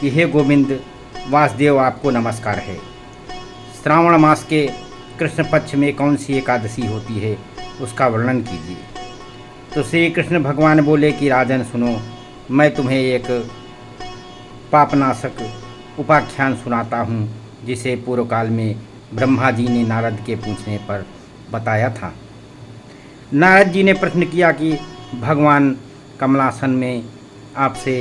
कि हे गोविंद वासुदेव, आपको नमस्कार है। श्रावण मास के कृष्ण पक्ष में कौन सी एकादशी होती है, उसका वर्णन कीजिए। तो श्री कृष्ण भगवान बोले कि राजन सुनो, मैं तुम्हें एक पापनाशक उपाख्यान सुनाता हूँ, जिसे पूर्व काल में ब्रह्मा जी ने नारद के पूछने पर बताया था। नारद जी ने प्रश्न किया कि भगवान कमलासन में आपसे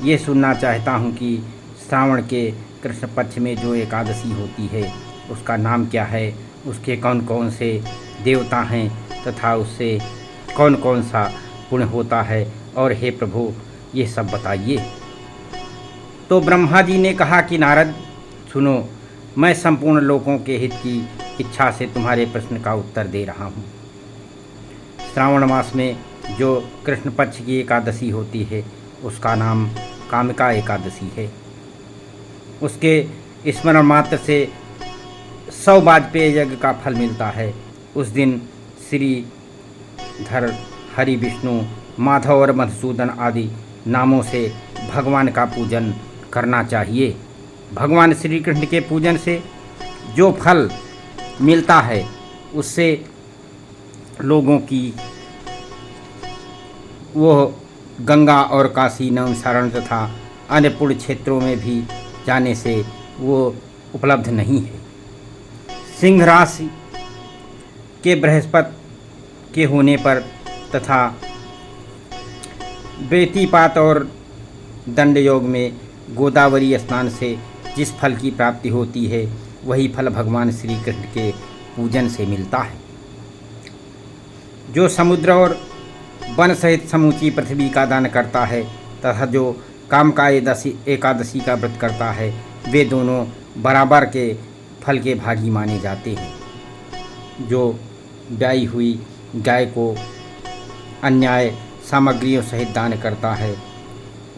ये सुनना चाहता हूँ कि श्रावण के कृष्ण पक्ष में जो एकादशी होती है उसका नाम क्या है, उसके कौन कौन से देवता हैं तथा उससे कौन कौन सा पुण्य होता है, और हे प्रभु ये सब बताइए। तो ब्रह्मा जी ने कहा कि नारद सुनो, मैं संपूर्ण लोगों के हित की इच्छा से तुम्हारे प्रश्न का उत्तर दे रहा हूँ। श्रावण मास में जो कृष्ण पक्ष की एकादशी होती है उसका नाम कामिका एकादशी है। उसके स्मरण मात्र से 100 वाजपेय यज्ञ का फल मिलता है। उस दिन श्रीधर, हरि, विष्णु, माधव और मधुसूदन आदि नामों से भगवान का पूजन करना चाहिए। भगवान श्री कृष्ण के पूजन से जो फल मिलता है उससे लोगों की वो गंगा और काशी, नैमिषारण्य तथा अन्य पुण्य क्षेत्रों में भी जाने से वो उपलब्ध नहीं है। सिंह राशि के बृहस्पति के होने पर तथा बेतीपात और दंड योग में गोदावरी स्नान से जिस फल की प्राप्ति होती है वही फल भगवान श्री कृष्ण के पूजन से मिलता है। जो समुद्र और वन सहित समूची पृथ्वी का दान करता है तथा जो कामिका एकादशी का व्रत करता है, वे दोनों बराबर के फल के भागी माने जाते हैं। जो ब्याई हुई गाय को अन्याय सामग्रियों सहित दान करता है,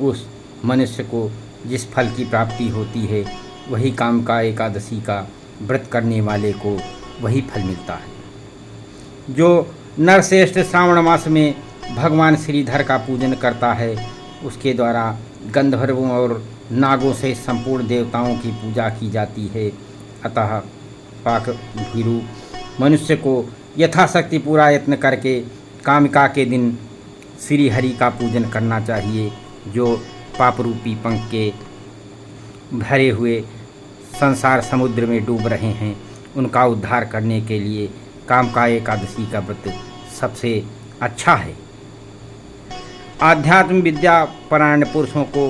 उस मनुष्य को जिस फल की प्राप्ति होती है वही कामिका एकादशी का व्रत करने वाले को वही फल मिलता है। जो नरश्रेष्ठ श्रावण मास में भगवान श्रीधर का पूजन करता है, उसके द्वारा गंधर्वों और नागों से संपूर्ण देवताओं की पूजा की जाती है। अतः पाक भीरु मनुष्य को यथाशक्ति पूरा यत्न करके कामिका के दिन श्री हरि का पूजन करना चाहिए। जो पाप रूपी पंख के भरे हुए संसार समुद्र में डूब रहे हैं, उनका उद्धार करने के लिए कामिका एकादशी का व्रत सबसे अच्छा है। आध्यात्म विद्या परायण पुरुषों को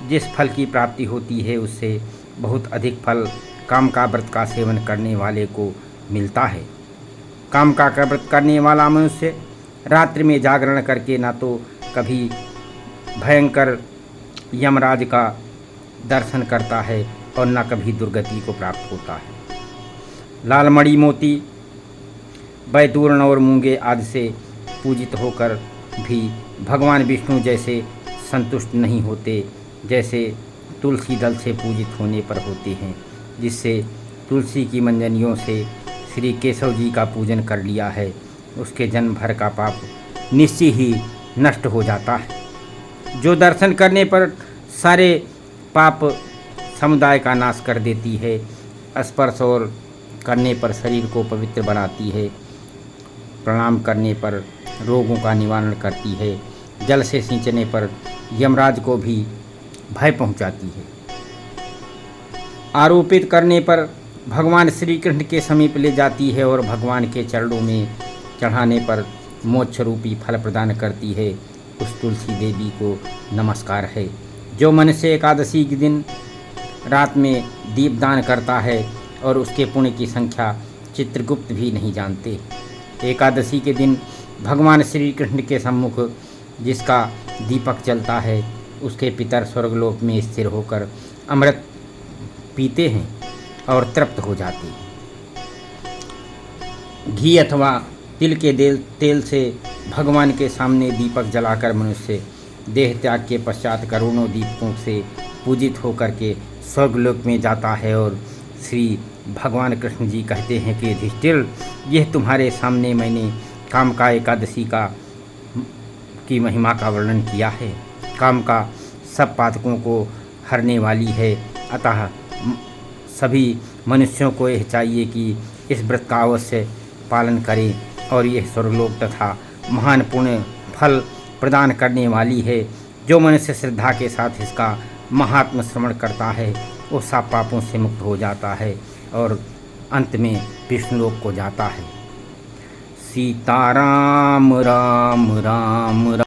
जिस फल की प्राप्ति होती है उससे बहुत अधिक फल कामिका व्रत का सेवन करने वाले को मिलता है। कामिका का व्रत करने वाला मनुष्य रात्रि में जागरण करके ना तो कभी भयंकर यमराज का दर्शन करता है और न कभी दुर्गति को प्राप्त होता है। लाल मणि, मोती, बैतूर्ण और मूंगे आदि से पूजित होकर भी भगवान विष्णु जैसे संतुष्ट नहीं होते जैसे तुलसी दल से पूजित होने पर होते हैं, जिससे तुलसी की मंजनियों से श्री केशव जी का पूजन कर लिया है, उसके जन्म भर का पाप निश्चय ही नष्ट हो जाता है। जो दर्शन करने पर सारे पाप समुदाय का नाश कर देती है, स्पर्श और करने पर शरीर को पवित्र बनाती है, प्रणाम करने पर रोगों का निवारण करती है, जल से सींचने पर यमराज को भी भय पहुंचाती है, आरोपित करने पर भगवान श्री कृष्ण के समीप ले जाती है और भगवान के चरणों में चढ़ाने पर मोक्ष रूपी फल प्रदान करती है। उस तुलसी देवी को नमस्कार है। जो मनुष्य एकादशी के दिन रात में दीपदान करता है और उसके पुण्य की संख्या चित्रगुप्त भी नहीं जानते। एकादशी के दिन भगवान श्री कृष्ण के सम्मुख जिसका दीपक जलता है, उसके पितर स्वर्गलोक में स्थिर होकर अमृत पीते हैं और तृप्त हो जाते हैं। घी अथवा तिल के तेल से भगवान के सामने दीपक जलाकर मनुष्य देह त्याग के पश्चात करोड़ों दीपकों से पूजित होकर के स्वर्गलोक में जाता है। और श्री भगवान कृष्ण जी कहते हैं कि युधिष्ठिर, यह तुम्हारे सामने मैंने कामिका एकादशी की महिमा का वर्णन किया है। काम का सब पातकों को हरने वाली है। अतः सभी मनुष्यों को यह चाहिए कि इस व्रत का अवश्य पालन करें और यह स्वर्गलोक तथा महान पुण्य फल प्रदान करने वाली है। जो मनुष्य श्रद्धा के साथ इसका महात्म श्रवण करता है वो सब पापों से मुक्त हो जाता है और अंत में विष्णुलोक को जाता है। सीताराम राम राम राम।